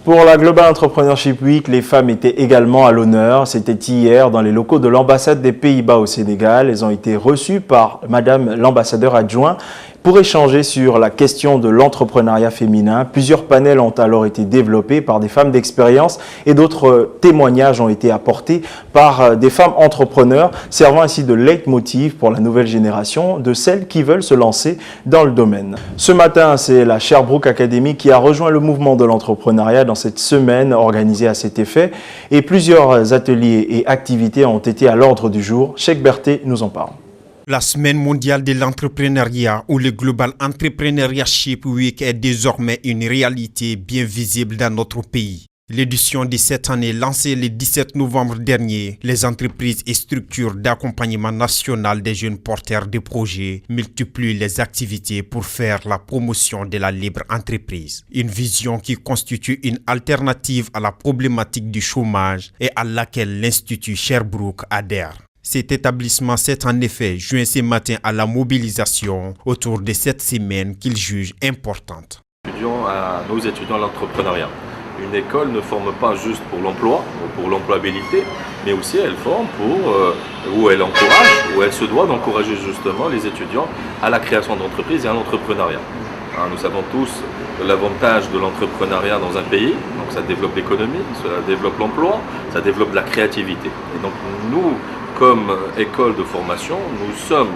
Pour la Global Entrepreneurship Week, les femmes étaient également à l'honneur. C'était hier dans les locaux de l'ambassade des Pays-Bas au Sénégal. Elles ont été reçues par Madame l'ambassadeur adjoint pour échanger sur la question de l'entrepreneuriat féminin. Plusieurs panels ont alors été développés par des femmes d'expérience et d'autres témoignages ont été apportés par des femmes entrepreneurs, servant ainsi de leitmotiv pour la nouvelle génération de celles qui veulent se lancer dans le domaine. Ce matin, c'est la Sherbrooke Academy qui a rejoint le mouvement de l'entrepreneuriat dans cette semaine organisée à cet effet et plusieurs ateliers et activités ont été à l'ordre du jour. Cheikh Berté nous en parle. La semaine mondiale de l'entrepreneuriat ou le Global Entrepreneurship Week est désormais une réalité bien visible dans notre pays. L'édition de cette année, lancée le 17 novembre dernier, les entreprises et structures d'accompagnement national des jeunes porteurs de projets multiplient les activités pour faire la promotion de la libre entreprise. Une vision qui constitue une alternative à la problématique du chômage et à laquelle l'Institut Sherbrooke adhère. Cet établissement s'est en effet joint ce matin à la mobilisation autour de cette semaine qu'il juge importante. Nous étudions l'entrepreneuriat. Une école ne forme pas juste pour l'emploi ou pour l'employabilité, mais aussi elle forme où elle encourage, où elle se doit d'encourager justement les étudiants à la création d'entreprises et à l'entrepreneuriat. Nous savons tous l'avantage de l'entrepreneuriat dans un pays, donc ça développe l'économie, ça développe l'emploi, ça développe la créativité. Et donc nous, comme école de formation, nous sommes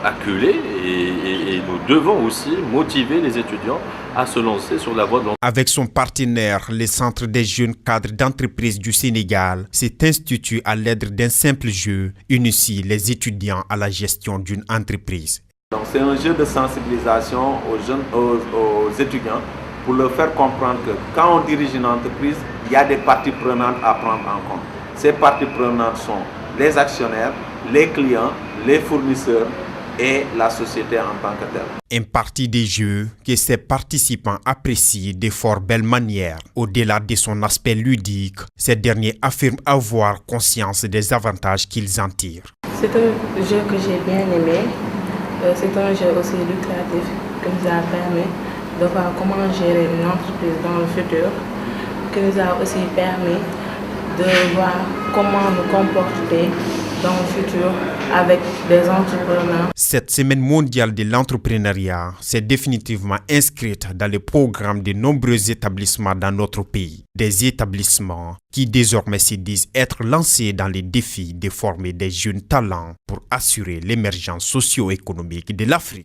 acculés et nous devons aussi motiver les étudiants à se lancer sur la voie de l'entrepreneuriat. Avec son partenaire, le Centre des jeunes cadres d'entreprise du Sénégal, cet institut à l'aide d'un simple jeu initie les étudiants à la gestion d'une entreprise. C'est un jeu de sensibilisation aux étudiants pour leur faire comprendre que quand on dirige une entreprise, il y a des parties prenantes à prendre en compte. Ces parties prenantes sont les actionnaires, les clients, les fournisseurs et la société en tant que telle. Un parti des jeux que ses participants apprécient de fort belle manière. Au-delà de son aspect ludique, ces derniers affirment avoir conscience des avantages qu'ils en tirent. C'est un jeu que j'ai bien aimé. C'est un jeu aussi lucratif qui nous a permis de voir comment gérer une entreprise dans le futur, qui nous a aussi permis de voir comment nous comporter dans le futur avec des entrepreneurs. Cette semaine mondiale de l'entrepreneuriat s'est définitivement inscrite dans le programme de nombreux établissements dans notre pays. Des établissements qui désormais se disent être lancés dans les défis de former des jeunes talents pour assurer l'émergence socio-économique de l'Afrique.